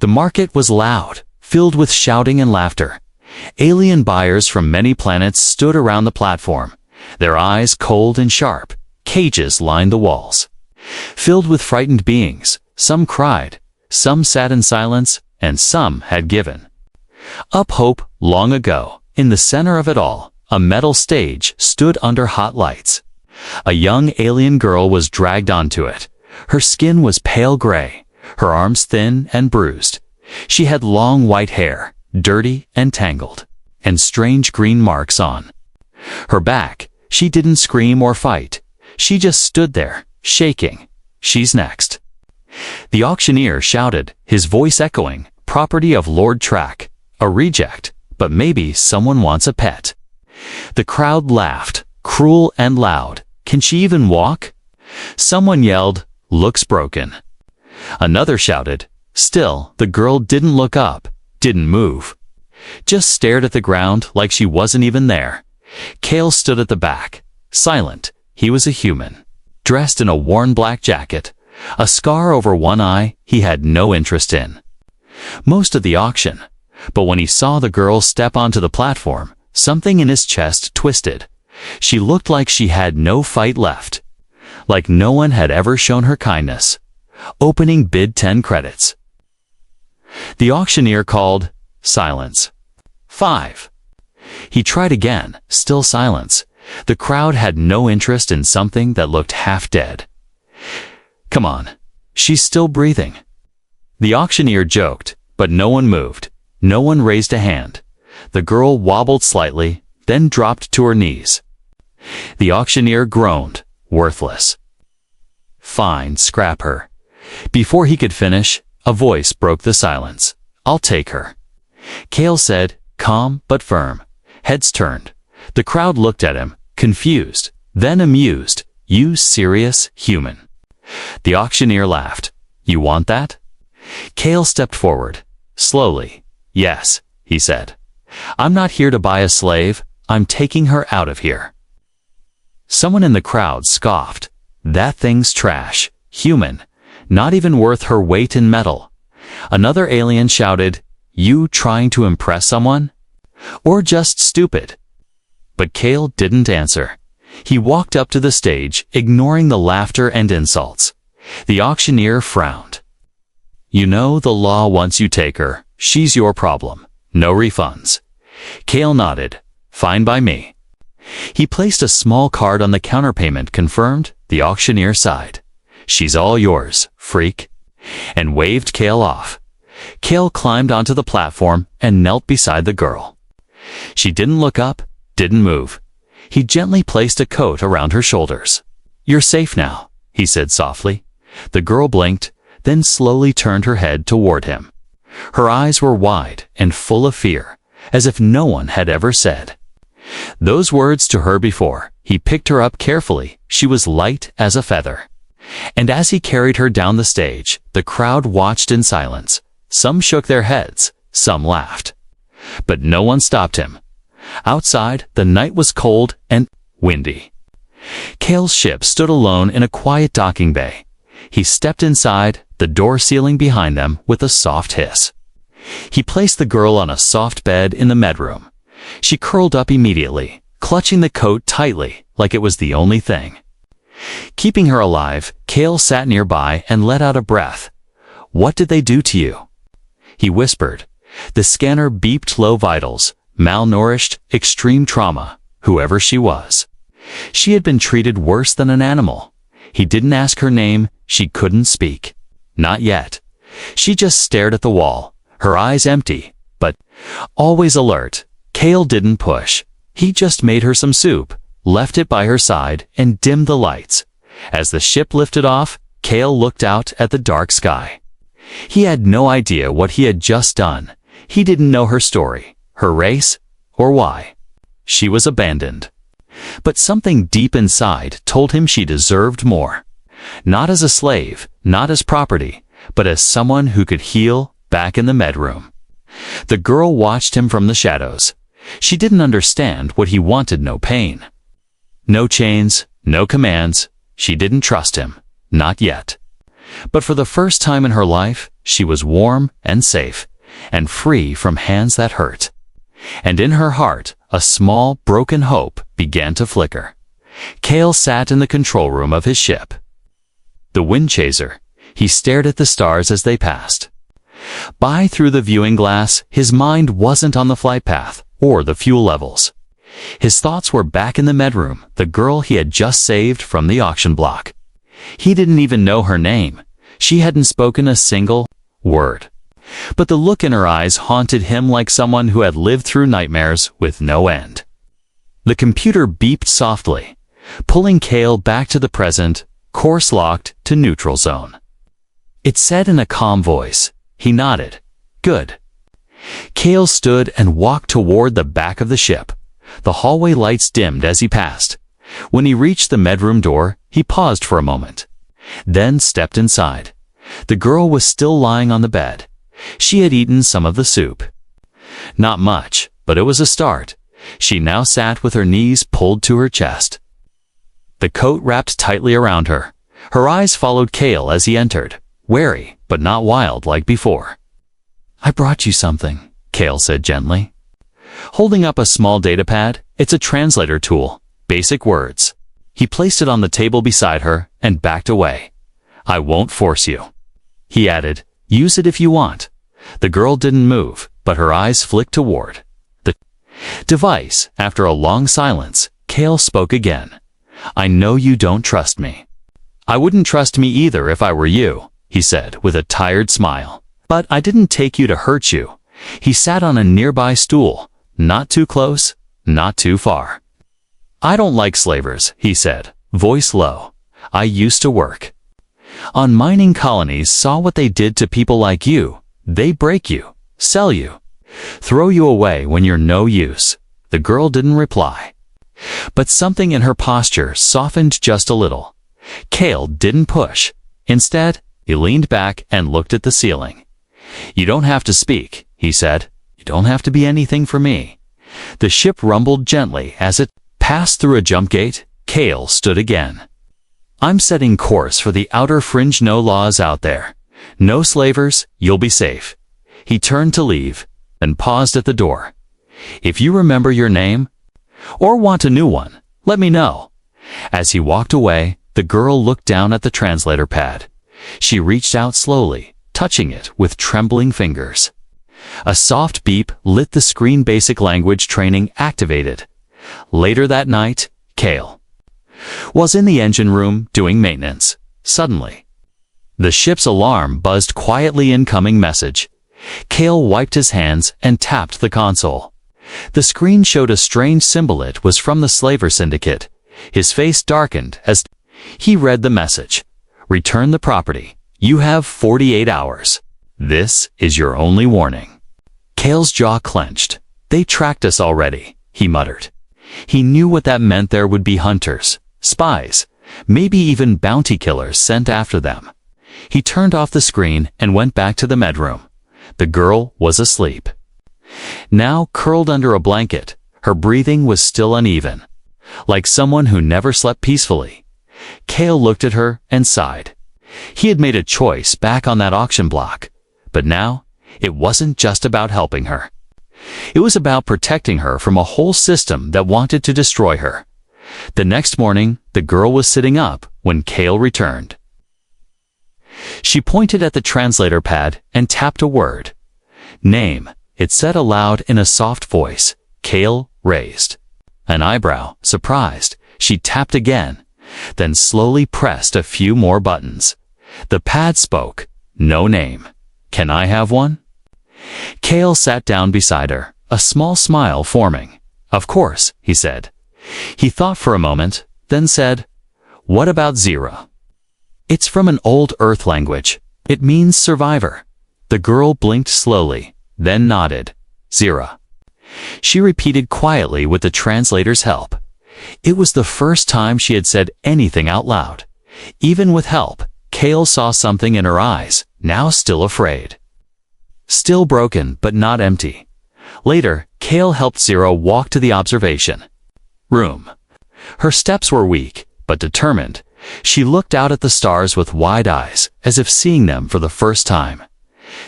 The market was loud, filled with shouting and laughter. Alien buyers from many planets stood around the platform, their eyes cold and sharp. Cages lined the walls. Filled with frightened beings, some cried, some sat in silence, and some had given up hope. Long ago, in the center of it all, a metal stage stood under hot lights. A young alien girl was dragged onto it. Her skin was pale gray, her arms thin and bruised. She had long white hair, dirty and tangled, and strange green marks on her back. She didn't scream or fight. She just stood there, shaking. "She's next." The auctioneer shouted, his voice echoing, "Property of Lord Track. A reject, but maybe someone wants a pet." The crowd laughed, cruel and loud. "Can she even walk?" Someone yelled, "Looks broken." Another shouted. Still, the girl didn't look up, didn't move. Just stared at the ground like she wasn't even there. Cale stood at the back, silent. He was a human, dressed in a worn black jacket, a scar over one eye he had no interest in most of the auction. But when he saw the girl step onto the platform, something in his chest twisted. She looked like she had no fight left, like no one had ever shown her kindness. Opening bid 10 credits. The auctioneer called. Silence. 5. He tried again, still silence. The crowd had no interest in something that looked half dead. "Come on, she's still breathing." The auctioneer joked, but no one moved. No one raised a hand. The girl wobbled slightly, then dropped to her knees. The auctioneer groaned, "Worthless." "Fine, scrap her." Before he could finish, a voice broke the silence. "I'll take her." Cale said, calm but firm. Heads turned. The crowd looked at him, confused, then amused. "You serious, human?" The auctioneer laughed. "You want that?" Cale stepped forward. Slowly. "Yes," he said. "I'm not here to buy a slave. I'm taking her out of here." Someone in the crowd scoffed. "That thing's trash. Human. Not even worth her weight in metal." Another alien shouted, "You trying to impress someone? Or just stupid?" But Cale didn't answer. He walked up to the stage, ignoring the laughter and insults. The auctioneer frowned. "You know the law once you take her, she's your problem. No refunds." Cale nodded. "Fine by me." He placed a small card on the counterpayment. Confirmed. The auctioneer sighed. "She's all yours, freak," and waved Cale off. Cale climbed onto the platform and knelt beside the girl. She didn't look up, didn't move. He gently placed a coat around her shoulders. "You're safe now," he said softly. The girl blinked, then slowly turned her head toward him. Her eyes were wide and full of fear, as if no one had ever said those words to her before. He picked her up carefully. She was light as a feather. And as he carried her down the stage, the crowd watched in silence. Some shook their heads, some laughed. But no one stopped him. Outside, the night was cold and windy. Cale's ship stood alone in a quiet docking bay. He stepped inside, the door sealing behind them with a soft hiss. He placed the girl on a soft bed in the bedroom. She curled up immediately, clutching the coat tightly like it was the only thing keeping her alive. Cale sat nearby and let out a breath. "What did they do to you?" he whispered. The scanner beeped low vitals, malnourished, extreme trauma, whoever she was. She had been treated worse than an animal. He didn't ask her name. She couldn't speak. Not yet. She just stared at the wall, her eyes empty, but always alert. Cale didn't push. He just made her some soup, left it by her side, and dimmed the lights. As the ship lifted off, Cale looked out at the dark sky. He had no idea what he had just done. He didn't know her story, her race, or why she was abandoned. But something deep inside told him she deserved more. Not as a slave, not as property, but as someone who could heal back in the bedroom. The girl watched him from the shadows. She didn't understand what he wanted. No pain, no chains, no commands. She didn't trust him. Not yet. But for the first time in her life, she was warm and safe, and free from hands that hurt. And in her heart, a small, broken hope began to flicker. Kale sat in the control room of his ship. The wind chaser. He stared at the stars as they passed. By through the viewing glass, his mind wasn't on the flight path or the fuel levels. His thoughts were back in the medroom, the girl he had just saved from the auction block. He didn't even know her name. She hadn't spoken a single word. But the look in her eyes haunted him like someone who had lived through nightmares with no end. The computer beeped softly, pulling Kale back to the present, course locked to neutral zone. It said in a calm voice. He nodded. Good. Kale stood and walked toward the back of the ship. The hallway lights dimmed as he passed. When he reached the medroom door, he paused for a moment, then stepped inside. The girl was still lying on the bed. She had eaten some of the soup. Not much, but it was a start. She now sat with her knees pulled to her chest. The coat wrapped tightly around her. Her eyes followed Kale as he entered, wary but not wild like before. I brought you something, Kale said gently. Holding up a small datapad, it's a translator tool, basic words. He placed it on the table beside her and backed away. I won't force you. He added, use it if you want. The girl didn't move, but her eyes flicked toward the device. After a long silence, Kale spoke again. I know you don't trust me. I wouldn't trust me either if I were you, he said with a tired smile. But I didn't take you to hurt you. He sat on a nearby stool, not too close, not too far. I don't like slavers, he said, voice low. I used to work on mining colonies, saw what they did to people like you. They break you, sell you, throw you away when you're no use. The girl didn't reply, but something in her posture softened just a little. Kale didn't push. Instead, he leaned back and looked at the ceiling. You don't have to speak, he said. You don't have to be anything for me. The ship rumbled gently as it passed through a jump gate. Kale stood again. I'm setting course for the outer fringe. No laws out there. No slavers, you'll be safe. He turned to leave, and paused at the door. If you remember your name, or want a new one, let me know. As he walked away, the girl looked down at the translator pad. She reached out slowly, touching it with trembling fingers. A soft beep lit the screen. Basic language training activated. Later that night, Kale was in the engine room doing maintenance. Suddenly, the ship's alarm buzzed quietly. Incoming message. Kale wiped his hands and tapped the console. The screen showed a strange symbol. It was from the Slaver Syndicate. His face darkened as he read the message. Return the property. You have 48 hours. This is your only warning. Kale's jaw clenched. They tracked us already, he muttered. He knew what that meant. There would be hunters, spies, maybe even bounty killers sent after them. He turned off the screen and went back to the medroom. The girl was asleep. Now curled under a blanket, her breathing was still uneven, like someone who never slept peacefully. Kale looked at her and sighed. He had made a choice back on that auction block, but now it wasn't just about helping her. It was about protecting her from a whole system that wanted to destroy her. The next morning, the girl was sitting up when Kale returned. She pointed at the translator pad and tapped a word. Name, it said aloud in a soft voice. Kale raised an eyebrow, surprised. She tapped again, then slowly pressed a few more buttons. The pad spoke. No name. Can I have one? Kale sat down beside her, a small smile forming. Of course, he said. He thought for a moment, then said, what about Zero? It's from an old Earth language. It means survivor. The girl blinked slowly, then nodded. Zero. She repeated quietly with the translator's help. It was the first time she had said anything out loud. Even with help, Kale saw something in her eyes, now still afraid. Still broken, but not empty. Later, Kale helped Zero walk to the observation room. Her steps were weak, but determined. She looked out at the stars with wide eyes, as if seeing them for the first time.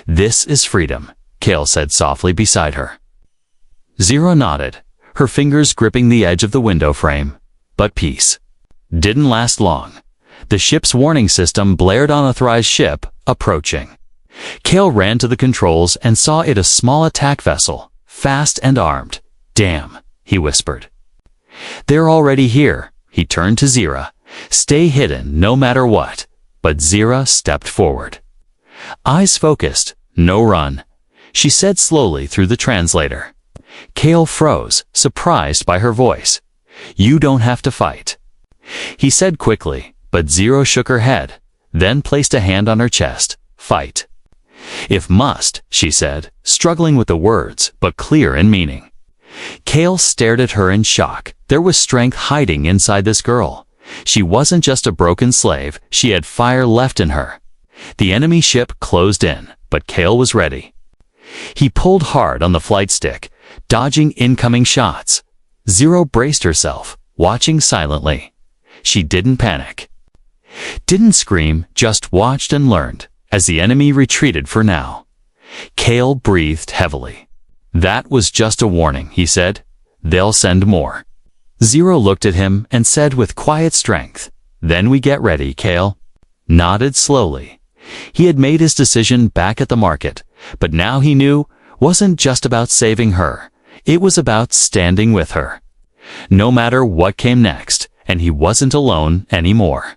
"This is freedom," Kale said softly beside her. Zero nodded, her fingers gripping the edge of the window frame. But peace didn't last long. The ship's warning system blared on Unauthorized ship approaching. Kale ran to the controls and saw it a small attack vessel, fast and armed. "Damn," he whispered. "They're already here." He turned to Zira. "Stay hidden no matter what." But Zira stepped forward. Eyes focused, "No run," she said slowly through the translator. Kale froze, surprised by her voice. "You don't have to fight," he said quickly, but Zero shook her head, then placed a hand on her chest. "Fight." "If must," she said, struggling with the words, but clear in meaning. Kale stared at her in shock. There was strength hiding inside this girl. She wasn't just a broken slave, she had fire left in her. The enemy ship closed in, but Kale was ready. He pulled hard on the flight stick, dodging incoming shots. Zero braced herself, watching silently. She didn't panic, didn't scream, just watched and learned, as the enemy retreated for now. Kale breathed heavily. "That was just a warning," he said. "They'll send more." Zero looked at him and said with quiet strength, "Then we get ready, Kale." Nodded slowly. He had made his decision back at the market, but now he knew wasn't just about saving her. It was about standing with her, no matter what came next, and he wasn't alone anymore.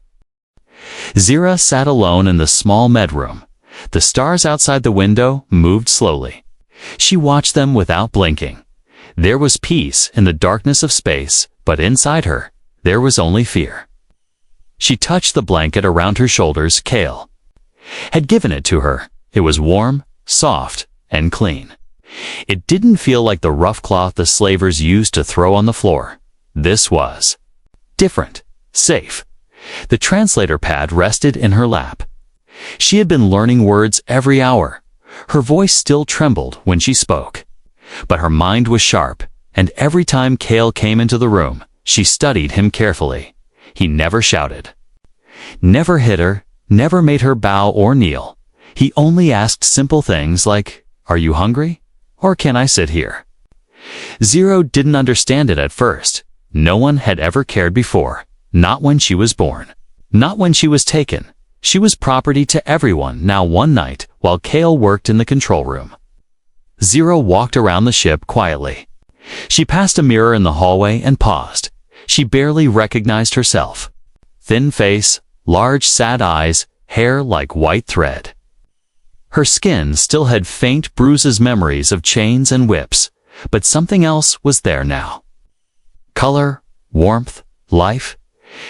Zira sat alone in the small medroom. The stars outside the window moved slowly. She watched them without blinking. There was peace in the darkness of space, but inside her, there was only fear. She touched the blanket around her shoulders. Kale had given it to her. It was warm, soft, and clean. It didn't feel like the rough cloth the slavers used to throw on the floor. This was different, safe. The translator pad rested in her lap. She had been learning words every hour. Her voice still trembled when she spoke. But her mind was sharp, and every time Kale came into the room, she studied him carefully. He never shouted, never hit her, never made her bow or kneel. He only asked simple things like, "Are you hungry? Or can I sit here?" Zero didn't understand it at first. No one had ever cared before. Not when she was born. Not when she was taken. She was property to everyone. Now one night, while Kale worked in the control room, Zero walked around the ship quietly. She passed a mirror in the hallway and paused. She barely recognized herself. Thin face, large sad eyes, hair like white thread. Her skin still had faint bruises, memories of chains and whips, but something else was there now. Color, warmth, life.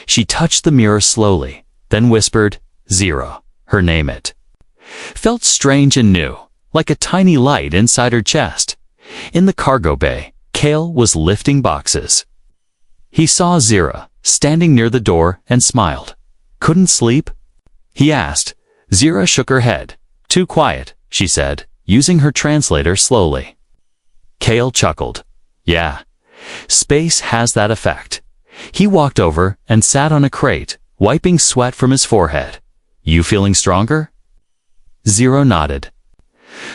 She touched the mirror slowly, then whispered, "Zero," her name. It felt strange and new, like a tiny light inside her chest. In the cargo bay, Kale was lifting boxes. He saw Zira standing near the door and smiled. "Couldn't sleep?" he asked. Zira shook her head. "Too quiet," she said, using her translator slowly. Kale chuckled. "Yeah, space has that effect." He walked over and sat on a crate, wiping sweat from his forehead. "You feeling stronger?" Zero nodded.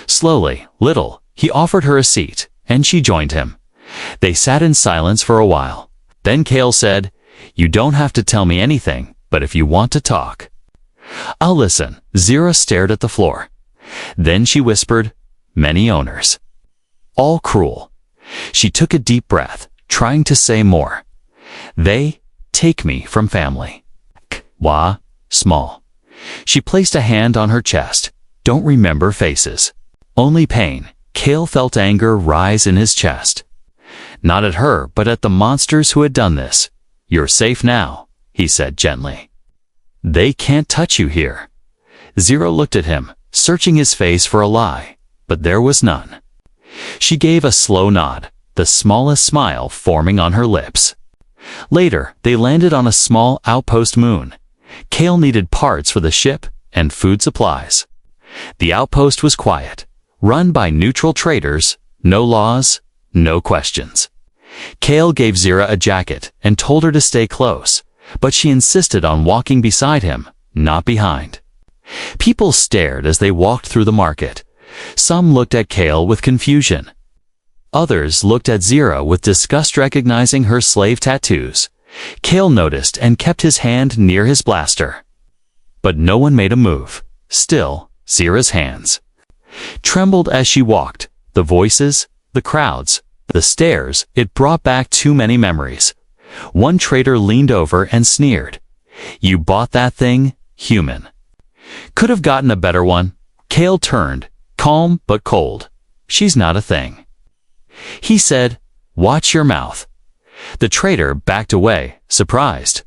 Slowly, little, he offered her a seat, and she joined him. They sat in silence for a while. Then Kale said, "You don't have to tell me anything, but if you want to talk, I'll listen." Zira stared at the floor. Then she whispered, "Many owners. All cruel." She took a deep breath, trying to say more. "They take me from family. Wa, small." She placed a hand on her chest. "Don't remember faces. Only pain." Kale felt anger rise in his chest. Not at her, but at the monsters who had done this. "You're safe now," he said gently. "They can't touch you here." Zero looked at him, searching his face for a lie, but there was none. She gave a slow nod, the smallest smile forming on her lips. Later, they landed on a small outpost moon. Kale needed parts for the ship and food supplies. The outpost was quiet, run by neutral traders, no laws, no questions. Kale gave Zira a jacket and told her to stay close, but she insisted on walking beside him, not behind. People stared as they walked through the market. Some looked at Kale with confusion. Others looked at Zira with disgust, recognizing her slave tattoos. Kale noticed and kept his hand near his blaster. But no one made a move. Still, Zira's hands trembled as she walked. The voices, the crowds, the stares, it brought back too many memories. One trader leaned over and sneered. "You bought that thing, human." Could have gotten a better one. Kale turned, calm but cold. "She's not a thing." He said, "Watch your mouth." The trader backed away, surprised.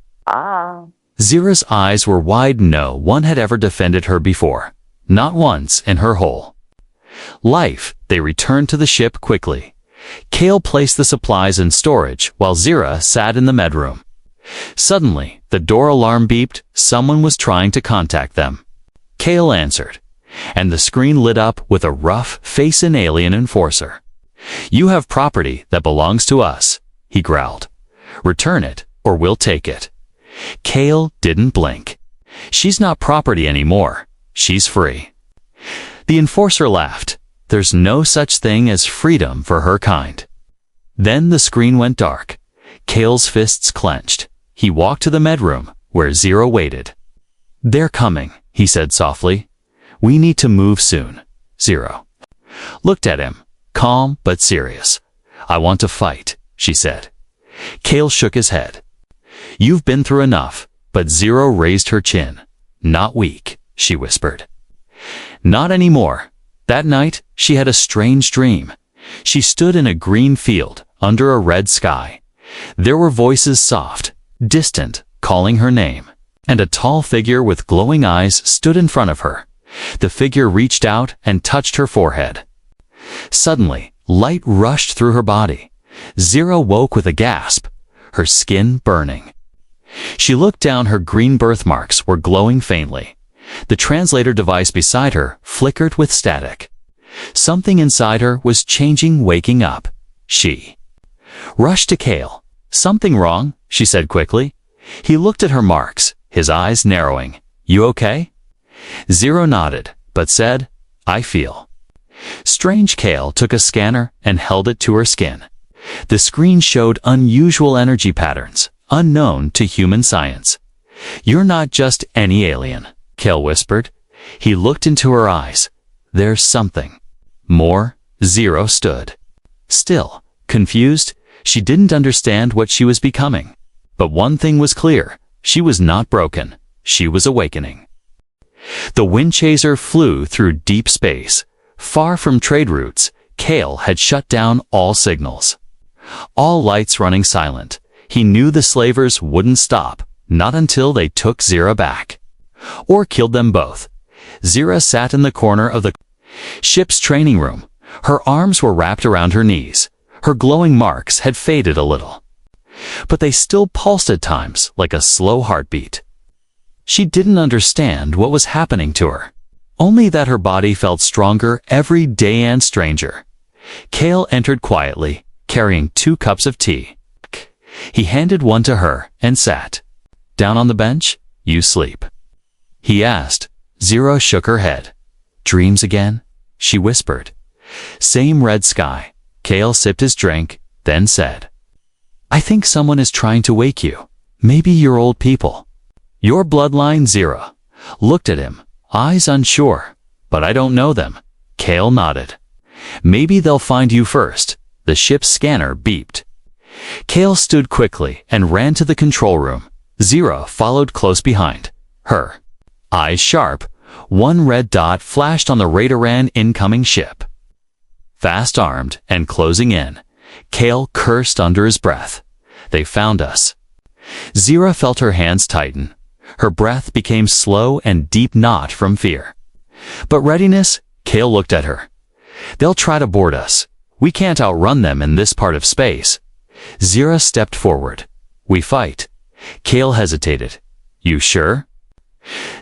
Zira's eyes were wide. No one had ever defended her before. Not once in her whole life. They returned to the ship quickly. Kale placed the supplies in storage while Zira sat in the medroom. Suddenly, the door alarm beeped. Someone was trying to contact them. Kale answered, and the screen lit up with a rough-faced alien enforcer. "You have property that belongs to us," he growled. "Return it, or we'll take it." Kale didn't blink. "She's not property anymore. She's free." The enforcer laughed. "There's no such thing as freedom for her kind." Then the screen went dark. Kale's fists clenched. He walked to the medroom, where Zira waited. "They're coming," he said softly. "We need to move soon." Zira looked at him, calm but serious. "I want to fight," she said. Kale shook his head. "You've been through enough." But Zira raised her chin. "Not weak," she whispered. "Not anymore." That night, she had a strange dream. She stood in a green field, under a red sky. There were voices, soft, distant, calling her name. And a tall figure with glowing eyes stood in front of her. The figure reached out and touched her forehead. Suddenly, light rushed through her body. Zira woke with a gasp, her skin burning. She looked down. Her green birthmarks were glowing faintly. The translator device beside her flickered with static. Something inside her was changing, waking up. She rushed to Kale. "Something wrong?" she said quickly. He looked at her marks, his eyes narrowing. "You okay?" Zira nodded, but said, "I feel strange." Kale took a scanner and held it to her skin. The screen showed unusual energy patterns, unknown to human science. "You're not just any alien," Kale whispered. He looked into her eyes. "There's something more." Zira stood still, confused. She didn't understand what she was becoming. But one thing was clear. She was not broken. She was awakening. The wind chaser flew through deep space. Far from trade routes, Kale had shut down all signals. All lights running silent. He knew the slavers wouldn't stop, not until they took Zira back. Or killed them both. Zira sat in the corner of the ship's training room. Her arms were wrapped around her knees. Her glowing marks had faded a little, but they still pulsed at times like a slow heartbeat. She didn't understand what was happening to her, only that her body felt stronger every day and stranger. Kale entered quietly, carrying 2 cups of tea. He handed one to her and sat down on the bench. "You sleep?" he asked. Zira shook her head. "Dreams again?" she whispered. "Same red sky." Kale sipped his drink, then said, "I think someone is trying to wake you. Maybe your old people." "Your bloodline?" Zira looked at him, eyes unsure. "But I don't know them." Kale nodded. "Maybe they'll find you first." The ship's scanner beeped. Kale stood quickly and ran to the control room. Zira followed close behind. Her eyes sharp, one red dot flashed on the radar incoming ship. Fast armed and closing in. Kale cursed under his breath. "They found us." Zira felt her hands tighten. Her breath became slow and deep, not from fear, but readiness. Kale looked at her. "They'll try to board us. We can't outrun them in this part of space." Zira stepped forward. "We fight." Kale hesitated. "You sure?"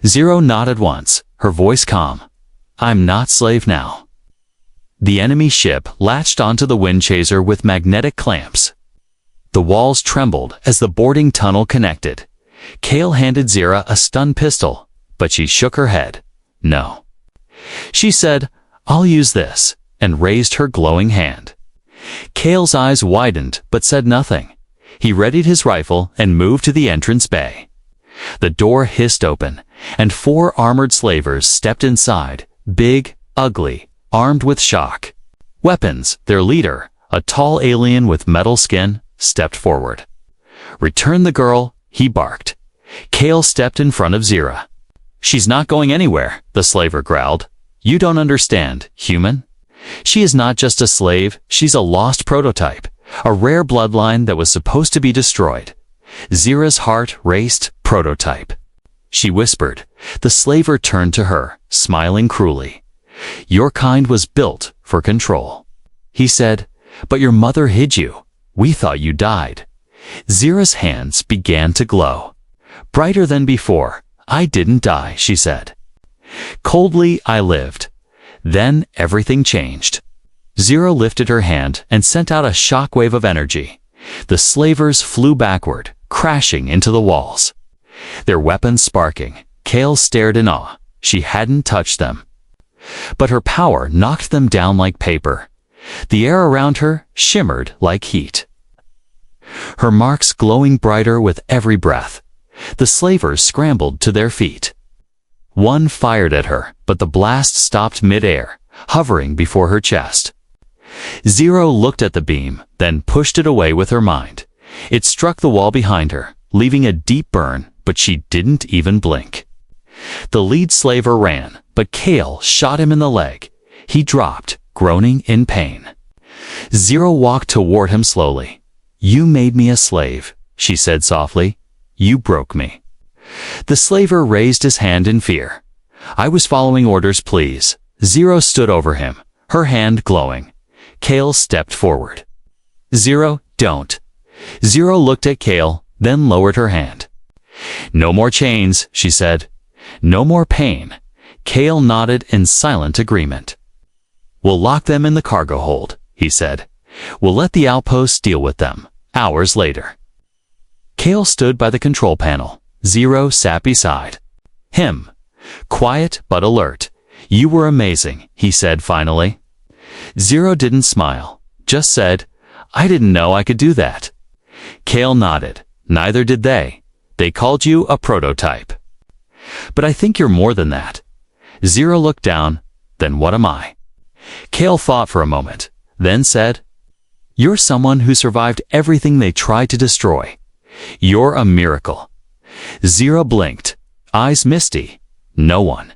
Zira nodded once, her voice calm. "I'm not slave now." The enemy ship latched onto the wind chaser with magnetic clamps. The walls trembled as the boarding tunnel connected. Kale handed Zira a stun pistol, but she shook her head. No. She said, "I'll use this," and raised her glowing hand. Kale's eyes widened but said nothing. He readied his rifle and moved to the entrance bay. The door hissed open, and 4 armored slavers stepped inside, big, ugly, armed with shock weapons. Their leader, a tall alien with metal skin, stepped forward. "Return the girl," he barked. Kale stepped in front of Zira. "She's not going anywhere," the slaver growled. "You don't understand, human. She is not just a slave, she's a lost prototype, a rare bloodline that was supposed to be destroyed." Zira's heart raced. "Prototype," she whispered. The slaver turned to her, smiling cruelly. "Your kind was built for control." He said, "But your mother hid you. We thought you died." Zira's hands began to glow. Brighter than before. "I didn't die," she said. "Coldly, I lived." Then everything changed. Zira lifted her hand and sent out a shockwave of energy. The slavers flew backward, crashing into the walls. Their weapons sparking. Kale stared in awe. She hadn't touched them. But her power knocked them down like paper. The air around her shimmered like heat, her marks glowing brighter with every breath. The slavers scrambled to their feet. One fired at her, but the blast stopped mid-air, hovering before her chest. Zira looked at the beam, then pushed it away with her mind. It struck the wall behind her, leaving a deep burn, but she didn't even blink. The lead slaver ran, but Kale shot him in the leg. He dropped, groaning in pain. Zira walked toward him slowly. "You made me a slave," she said softly. "You broke me." The slaver raised his hand in fear. "I was following orders, please." Zira stood over him, her hand glowing. Kale stepped forward. "Zira, don't." Zira looked at Kale, then lowered her hand. "No more chains," she said. "No more pain." Kale nodded in silent agreement. "We'll lock them in the cargo hold," he said. "We'll let the outposts deal with them." Hours later, Kale stood by the control panel. Zira sat beside him, quiet but alert. "You were amazing," he said finally. Zira didn't smile, just said, "I didn't know I could do that." Kale nodded. "Neither did they. They called you a prototype. But I think you're more than that." Zira looked down. "Then what am I?" Kale thought for a moment, then said, "You're someone who survived everything they tried to destroy. You're a miracle." Zira blinked, eyes misty. No one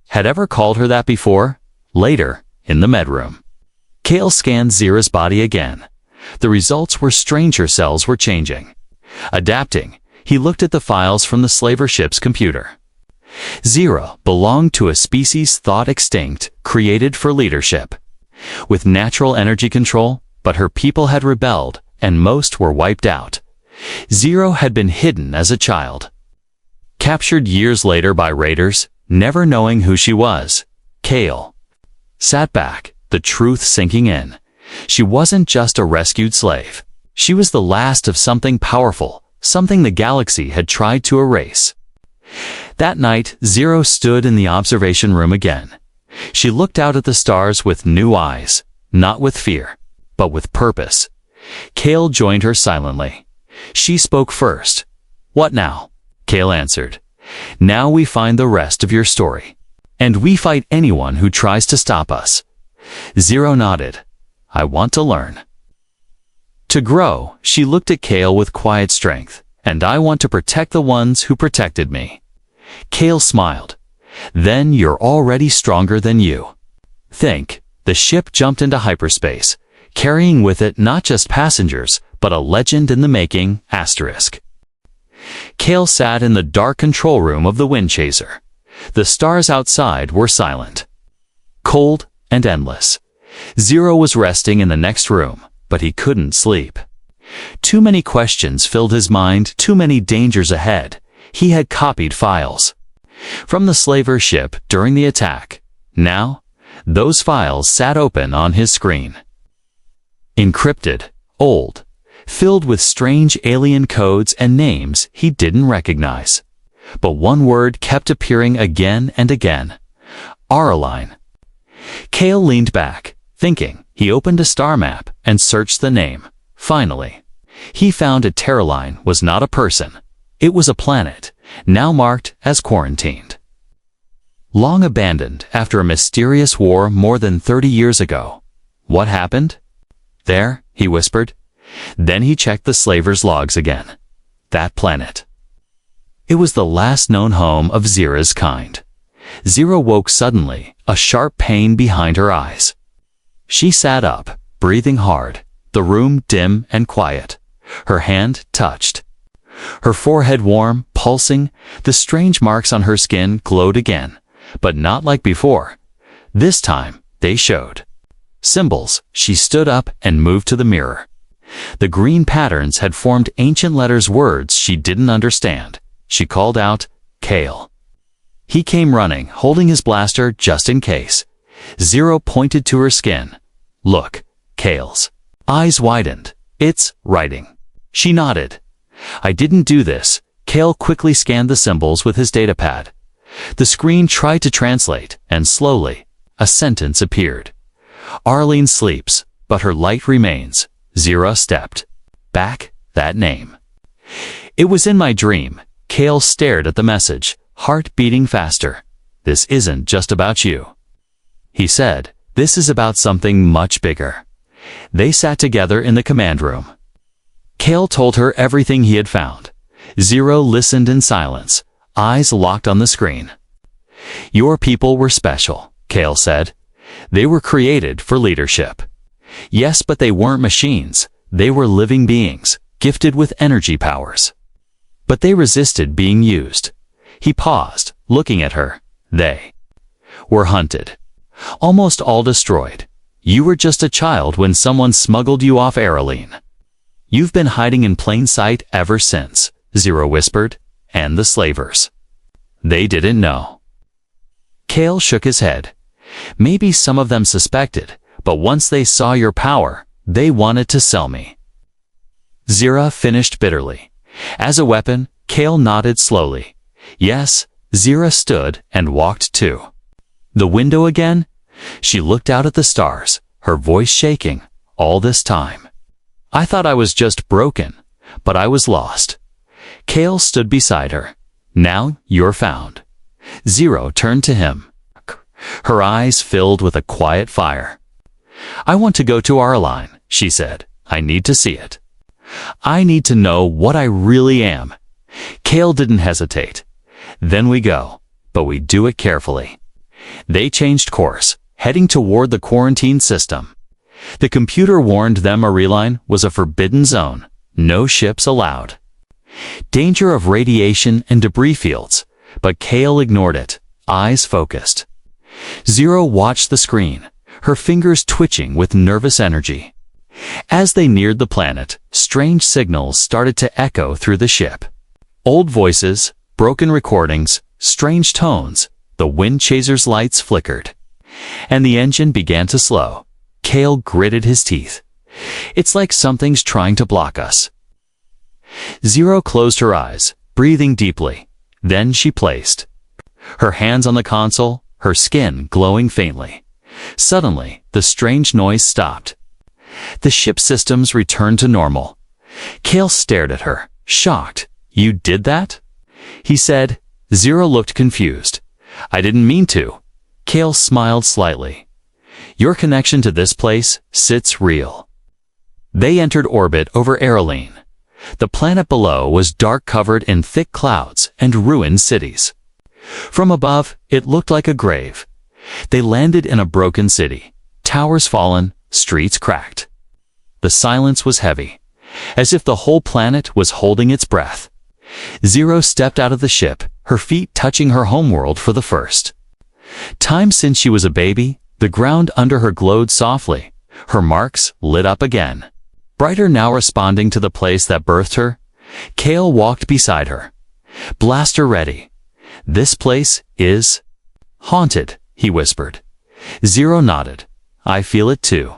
had ever called her that before. Later, in the medroom, Kale scanned Zira's body again. The results were strange. Her cells were changing, adapting. He looked at the files from the slaver ship's computer. Zira belonged to a species thought extinct, created for leadership, with natural energy control, but her people had rebelled, and most were wiped out. Zira had been hidden as a child, captured years later by raiders, never knowing who she was. Kale sat back, the truth sinking in. She wasn't just a rescued slave. She was the last of something powerful, something the galaxy had tried to erase. That night, Zira stood in the observation room again. She looked out at the stars with new eyes, not with fear, but with purpose. Kale joined her silently. She spoke first. "What now?" Kale answered. "Now we find the rest of your story. And we fight anyone who tries to stop us." Zira nodded. "I want to learn. To grow." She looked at Kale with quiet strength. "And I want to protect the ones who protected me." Kale smiled. "Then you're already stronger than you." Think. The ship jumped into hyperspace, carrying with it not just passengers, but a legend in the making, asterisk. Kale sat in the dark control room of the Wind Chaser. The stars outside were silent, cold and endless. Zira was resting in the next room, but he couldn't sleep. Too many questions filled his mind, too many dangers ahead. He had copied files from the slaver ship during the attack. Now, those files sat open on his screen. Encrypted, old, filled with strange alien codes and names he didn't recognize. But one word kept appearing again and again. Araline. Cale leaned back, thinking. He opened a star map and searched the name. Finally, he found a Terraline was not a person. It was a planet, now marked as quarantined. Long abandoned after a mysterious war more than 30 years ago. What happened? There, he whispered. Then he checked the slaver's logs again. That planet. It was the last known home of Zira's kind. Zira woke suddenly, a sharp pain behind her eyes. She sat up, breathing hard, the room dim and quiet. Her hand touched. Her forehead warm, pulsing, the strange marks on her skin glowed again, but not like before. This time, they showed. Symbols. She stood up and moved to the mirror. The green patterns had formed ancient letters, words she didn't understand. She called out, Cale. He came running, holding his blaster just in case. Zero pointed to her skin. Look, Cale's eyes widened. It's writing. She nodded. I didn't do this. Cale quickly scanned the symbols with his datapad. The screen tried to translate, and slowly, a sentence appeared. Arlene sleeps, but her light remains. Zira stepped back, that name. It was in my dream. Cale stared at the message, heart beating faster. This isn't just about you. He said, this is about something much bigger. They sat together in the command room. Cale told her everything he had found. Zero listened in silence, eyes locked on the screen. Your people were special, Cale said. They were created for leadership. Yes, but they weren't machines. They were living beings, gifted with energy powers. But they resisted being used. He paused, looking at her. They were hunted. Almost all destroyed. You were just a child when someone smuggled you off Araline. You've been hiding in plain sight ever since, Zero whispered, and the slavers. They didn't know. Cale shook his head. Maybe some of them suspected, but once they saw your power, they wanted to sell me. Zira finished bitterly. As a weapon, Cale nodded slowly. Yes, Zira stood and walked too. The window again? She looked out at the stars, her voice shaking. All this time. I thought I was just broken, but I was lost. Cale stood beside her. Now you're found. Zero turned to him. Her eyes filled with a quiet fire. I want to go to Araline, she said. I need to see it. I need to know what I really am. Cale didn't hesitate. Then we go, but we do it carefully. They changed course, heading toward the quarantine system. The computer warned them Araline was a forbidden zone. No ships allowed. Danger of radiation and debris fields, but Cale ignored it, eyes focused. Zero watched the screen, her fingers twitching with nervous energy. As they neared the planet, strange signals started to echo through the ship. Old voices, broken recordings, strange tones. The wind chaser's lights flickered. And the engine began to slow. Cale gritted his teeth. It's like something's trying to block us. Zero closed her eyes, breathing deeply. Then she placed her hands on the console, her skin glowing faintly. Suddenly, the strange noise stopped. The ship systems returned to normal. Cale stared at her, shocked. You did that? He said. Zero looked confused. I didn't mean to. Cale smiled slightly. Your connection to this place sits real. They entered orbit over Araline. The planet below was dark, covered in thick clouds and ruined cities. From above, it looked like a grave. They landed in a broken city, towers fallen, streets cracked. The silence was heavy, as if the whole planet was holding its breath. Zero stepped out of the ship, her feet touching her homeworld for the first time since she was a baby. The ground under her glowed softly. Her marks lit up again, brighter now, responding to the place that birthed her. Cale walked beside her, blaster ready. This place is haunted, he whispered. Zero nodded. I feel it too.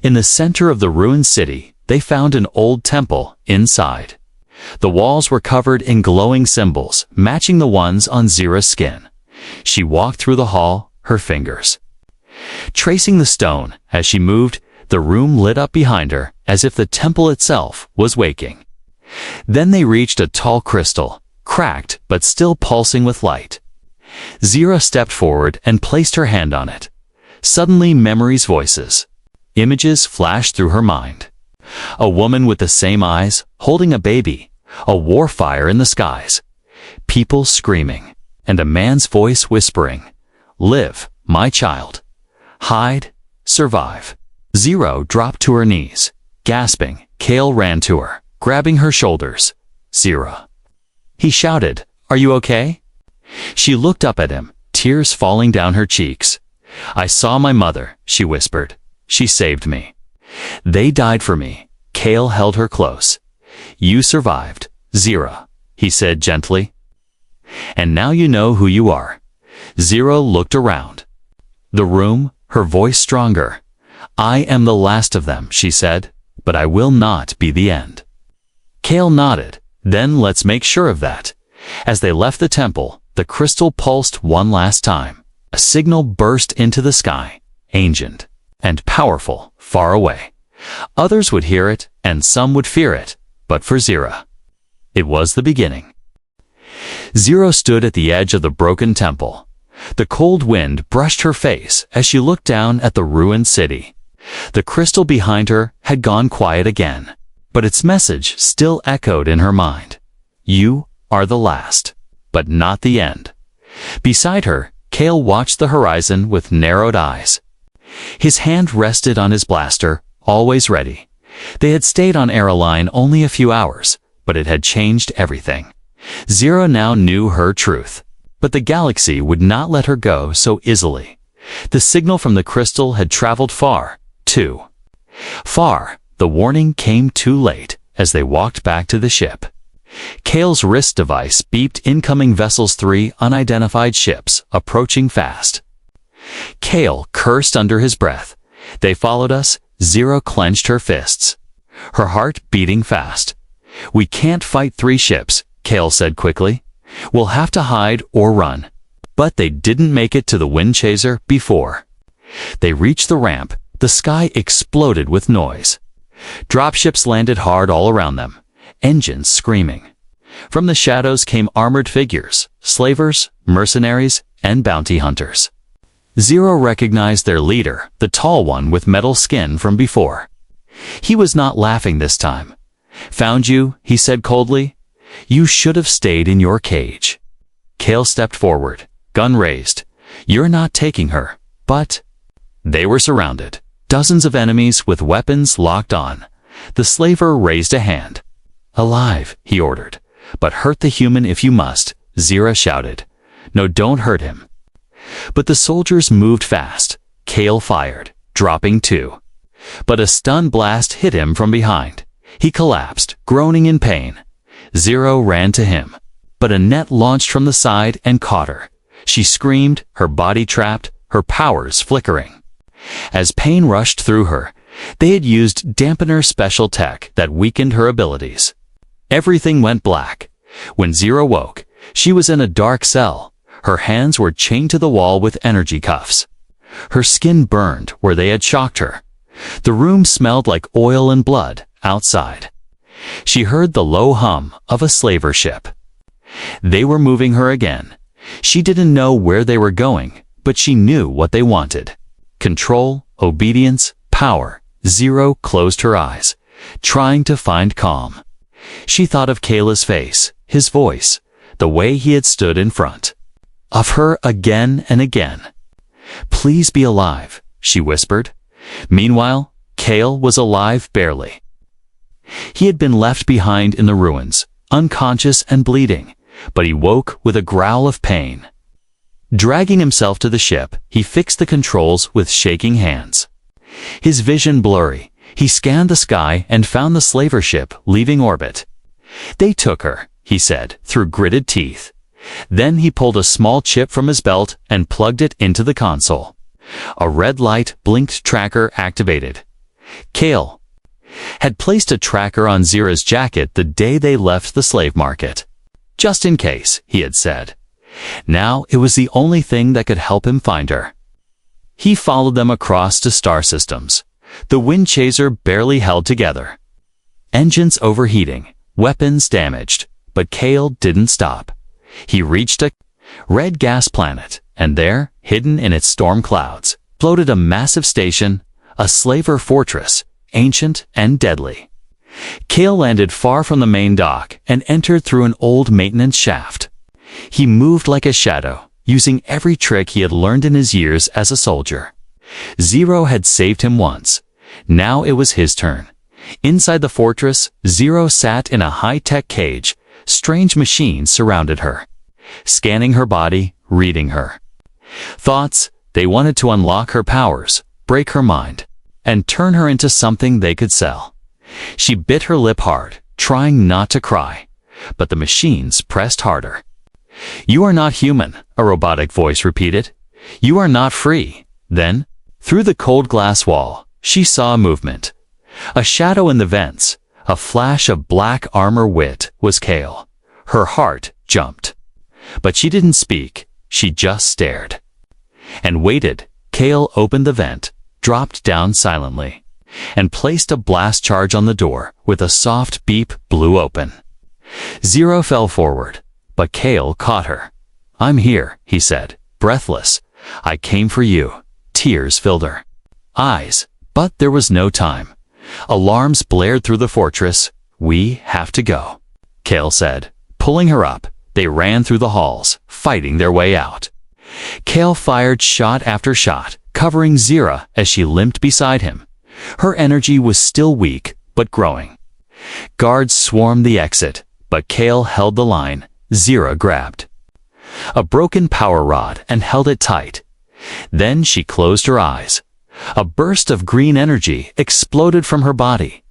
In the center of the ruined city, they found an old temple inside. The walls were covered in glowing symbols, matching the ones on Zira's skin. She walked through the hall, her fingers tracing the stone. As she moved, the room lit up behind her, as if the temple itself was waking. Then they reached a tall crystal, cracked but still pulsing with light. Zira stepped forward and placed her hand on it. Suddenly, memories, voices, images flashed through her mind. A woman with the same eyes, holding a baby, a war fire in the skies, people screaming, and a man's voice whispering, "Live, my child. Hide, survive." Zira dropped to her knees. Gasping, Kale ran to her, grabbing her shoulders. "Zira," he shouted, "are you okay?" She looked up at him, tears falling down her cheeks. "I saw my mother," she whispered. "She saved me. They died for me." Kale held her close. "You survived, Zira," he said gently. "And now you know who you are." Zira looked around the room, her voice stronger. "I am the last of them," she said, "but I will not be the end." Kale nodded. "Then let's make sure of that." As they left the temple, the crystal pulsed one last time. A signal burst into the sky, ancient and powerful, far away. Others would hear it, and some would fear it, but for Zira, it was the beginning. Zira stood at the edge of the broken temple. The cold wind brushed her face as she looked down at the ruined city. The crystal behind her had gone quiet again, but its message still echoed in her mind. You are the last, but not the end. Beside her, Kale watched the horizon with narrowed eyes. His hand rested on his blaster, always ready. They had stayed on Aeroline only a few hours, but it had changed everything. Zira now knew her truth, but the galaxy would not let her go so easily. The signal from the crystal had traveled far, too far. The warning came too late as they walked back to the ship. Kale's wrist device beeped, incoming vessels, 3 unidentified ships, approaching fast. Kale cursed under his breath. They followed us. Zira clenched her fists, her heart beating fast. We can't fight 3 ships, Kale said quickly. We'll have to hide or run. But they didn't make it to the wind chaser before they reached the ramp. The sky exploded with noise. Dropships landed hard all around them, engines screaming. From the shadows came armored figures, slavers, mercenaries, and bounty hunters. Zira recognized their leader, the tall one with metal skin from before. He was not laughing this time. "Found you," he said coldly. "You should have stayed in your cage." Kale stepped forward, gun raised. "You're not taking her." But they were surrounded. Dozens of enemies with weapons locked on. The slaver raised a hand. "Alive," he ordered. "But hurt the human if you must," Zira shouted. "No, don't hurt him." But the soldiers moved fast. Kale fired, dropping 2. But a stun blast hit him from behind. He collapsed, groaning in pain. Zira ran to him, but a net launched from the side and caught her. She screamed, her body trapped, her powers flickering. As pain rushed through her, they had used dampener special tech that weakened her abilities. Everything went black. When Zira woke, she was in a dark cell. Her hands were chained to the wall with energy cuffs. Her skin burned where they had shocked her. The room smelled like oil and blood outside. She heard the low hum of a slaver ship. They were moving her again. She didn't know where they were going, but she knew what they wanted. Control, obedience, power. Zira closed her eyes, trying to find calm. She thought of Kayla's face, his voice, the way he had stood in front of her again and again. "Please be alive," she whispered. Meanwhile, Kale was alive barely. He had been left behind in the ruins, unconscious and bleeding, but he woke with a growl of pain. Dragging himself to the ship, he fixed the controls with shaking hands. His vision blurry, he scanned the sky and found the slaver ship leaving orbit. "They took her," he said, through gritted teeth. Then he pulled a small chip from his belt and plugged it into the console. A red light blinked, tracker activated. "Kale, had placed a tracker on Zira's jacket the day they left the slave market. Just in case, he had said. Now it was the only thing that could help him find her. He followed them across to star systems. The wind chaser barely held together. Engines overheating, weapons damaged, but Kale didn't stop. He reached a red gas planet, and there, hidden in its storm clouds, floated a massive station, a slaver fortress, ancient and deadly. Kale landed far from the main dock and entered through an old maintenance shaft. He moved like a shadow, using every trick he had learned in his years as a soldier. Zero had saved him once. Now it was his turn. Inside the fortress, Zero sat in a high-tech cage. Strange machines surrounded her, scanning her body, reading her thoughts. They wanted to unlock her powers, break her mind, and turn her into something they could sell. She bit her lip hard, trying not to cry, but the machines pressed harder. "You are not human," a robotic voice repeated. "You are not free." Then, through the cold glass wall, she saw a movement. A shadow in the vents, a flash of black armor. Wit was Kale. Her heart jumped. But she didn't speak, she just stared. And waited. Kale opened the vent, dropped down silently, and placed a blast charge on the door. With a soft beep, blew open. Zero fell forward, but Kale caught her. "I'm here," he said, breathless. "I came for you." Tears filled her eyes, but there was no time. Alarms blared through the fortress. "We have to go," Kale said, pulling her up. They ran through the halls, fighting their way out. Kale fired shot after shot, covering Zira as she limped beside him. Her energy was still weak, but growing. Guards swarmed the exit, but Kale held the line. Zira grabbed a broken power rod and held it tight. Then she closed her eyes. A burst of green energy exploded from her body.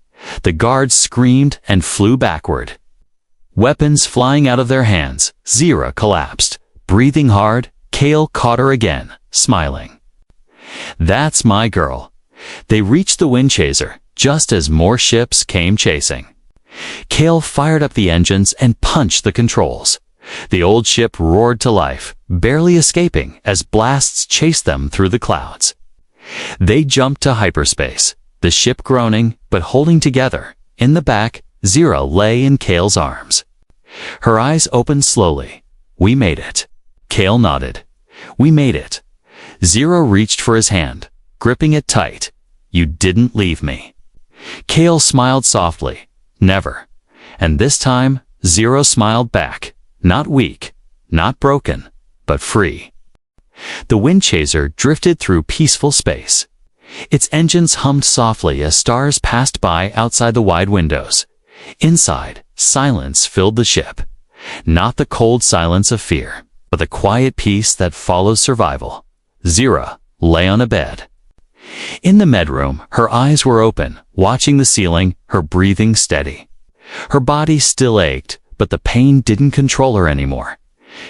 The guards screamed and flew backward, weapons flying out of their hands. Zira collapsed. Breathing hard, Kale caught her again, smiling. "That's my girl." They reached the wind chaser, just as more ships came chasing. Kale fired up the engines and punched the controls. The old ship roared to life, barely escaping as blasts chased them through the clouds. They jumped to hyperspace, the ship groaning but holding together. In the back, Zira lay in Kale's arms. Her eyes opened slowly. "We made it." Kale nodded. "We made it." Zira reached for his hand, gripping it tight. "You didn't leave me." Kale smiled softly. "Never." And this time, Zira smiled back. Not weak, not broken, but free. The wind chaser drifted through peaceful space. Its engines hummed softly as stars passed by outside the wide windows. Inside, silence filled the ship. Not the cold silence of fear, but the quiet peace that follows survival. Zira lay on a bed. In the medroom, her eyes were open, watching the ceiling, her breathing steady. Her body still ached, but the pain didn't control her anymore.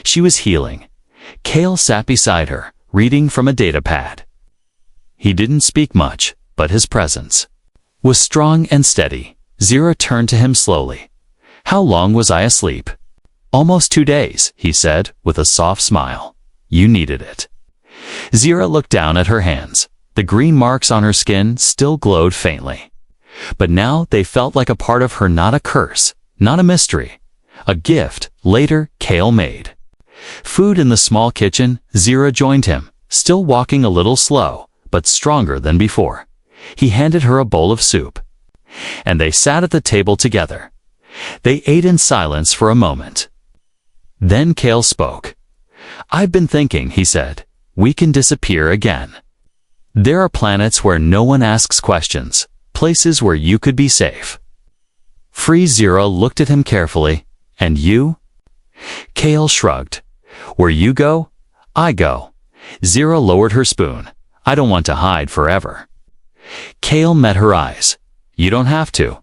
She was healing. Kale sat beside her, reading from a data pad. He didn't speak much, but his presence was strong and steady. Zira turned to him slowly. "How long was I asleep?" "Almost 2 days," he said, with a soft smile. "You needed it." Zira looked down at her hands. The green marks on her skin still glowed faintly. But now they felt like a part of her, not a curse, not a mystery. A gift, later, Kale made. Food in the small kitchen. Zira joined him, still walking a little slow, but stronger than before. He handed her a bowl of soup, and they sat at the table together. They ate in silence for a moment. Then Kale spoke. "I've been thinking," he said. "We can disappear again. There are planets where no one asks questions, places where you could be safe." Free. Zira looked at him carefully. "And you?" Kale shrugged. "Where you go, I go." Zira lowered her spoon. "I don't want to hide forever." Kale met her eyes. "You don't have to."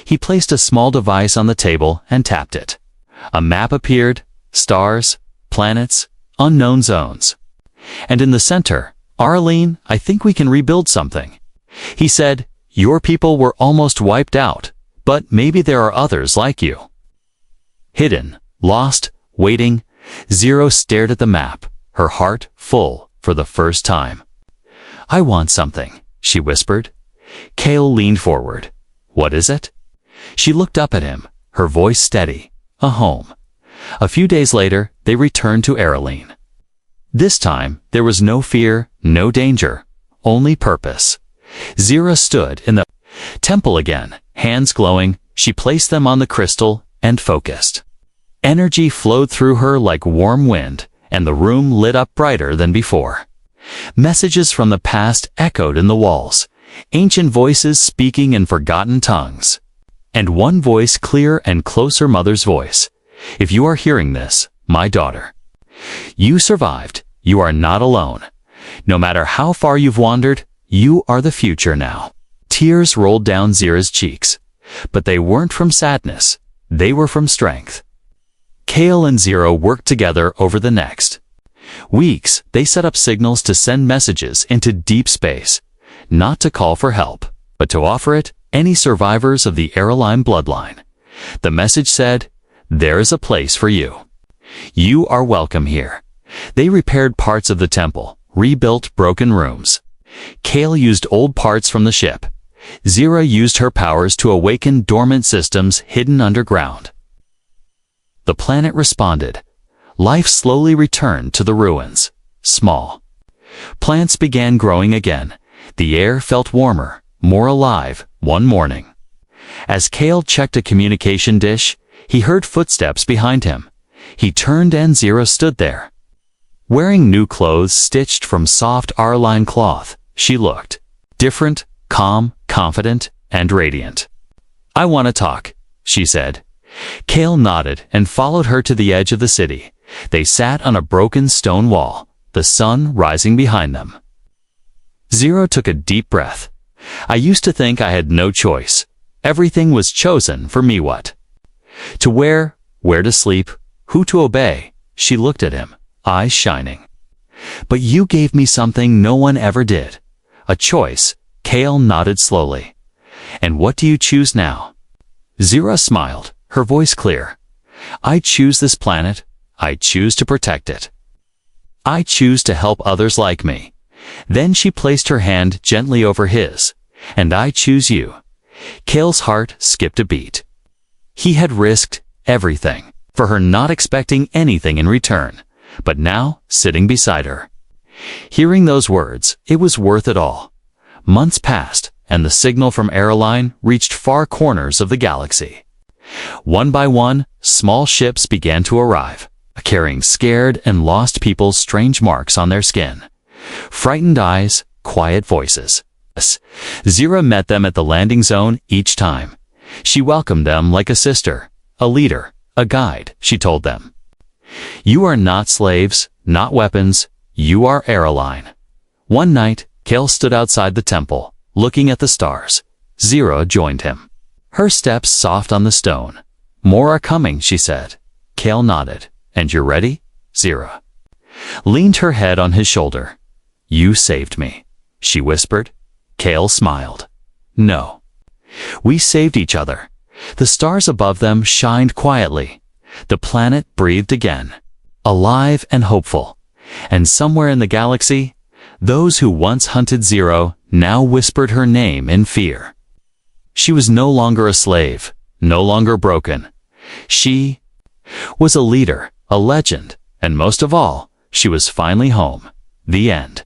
He placed a small device on the table and tapped it. A map appeared, stars, planets, unknown zones. And in the center, "Arlene, I think we can rebuild something." He said, Your people were almost wiped out, but maybe there are others like you. Hidden, lost, waiting, Zero stared at the map, her heart full for the first time. I want something, she whispered. Kale leaned forward. What is it? She looked up at him, her voice steady. A home. A few days later, they returned to Aeroline. This time, there was no fear, no danger, only purpose. Zira stood in the temple again, hands glowing. She placed them on the crystal and focused. Energy flowed through her like warm wind, and the room lit up brighter than before. Messages from the past echoed in the walls, ancient voices speaking in forgotten tongues. And one voice clear and close, her mother's voice. If you are hearing this, my daughter, you survived. You are not alone. No matter how far you've wandered, you are the future now. Tears rolled down Zira's cheeks, but they weren't from sadness. They were from strength. Kale and Zira worked together over the next weeks. They set up signals to send messages into deep space, not to call for help, but to offer it any survivors of the Aeroline bloodline. The message said, there is a place for you. You are welcome here. They repaired parts of the temple, rebuilt broken rooms. Kale used old parts from the ship. Zira used her powers to awaken dormant systems hidden underground. The planet responded. Life slowly returned to the ruins. Small. Plants began growing again. The air felt warmer, more alive, one morning. As Kale checked a communication dish, he heard footsteps behind him. He turned and Zira stood there. Wearing new clothes stitched from soft Aeroline cloth, she looked different, calm, confident, and radiant. I want to talk, she said. Kale nodded and followed her to the edge of the city. They sat on a broken stone wall, the sun rising behind them. Zira took a deep breath. I used to think I had no choice. Everything was chosen for me. What to wear, where to sleep, who to obey. She looked at him, eyes shining. But you gave me something no one ever did. A choice. Kale nodded slowly. And what do you choose now? Zira smiled, her voice clear. I choose this planet. I choose to protect it. I choose to help others like me. Then she placed her hand gently over his. And I choose you. Kale's heart skipped a beat. He had risked everything for her, not expecting anything in return, but now sitting beside her. Hearing those words, it was worth it all. Months passed, and the signal from Aeroline reached far corners of the galaxy. One by one, small ships began to arrive, carrying scared and lost people's strange marks on their skin. Frightened eyes, quiet voices. Zira met them at the landing zone each time. She welcomed them like a sister, a leader, a guide, she told them. You are not slaves, not weapons, you are Aeroline. One night, Kale stood outside the temple, looking at the stars. Zira joined him. Her steps soft on the stone. More are coming, she said. Kale nodded. And you're ready? Zira leaned her head on his shoulder. You saved me, she whispered. Kale smiled. No. We saved each other. The stars above them shined quietly. The planet breathed again, alive and hopeful. And somewhere in the galaxy, those who once hunted Zira now whispered her name in fear. She was no longer a slave, no longer broken. She was a leader, a legend, and most of all, she was finally home. The end.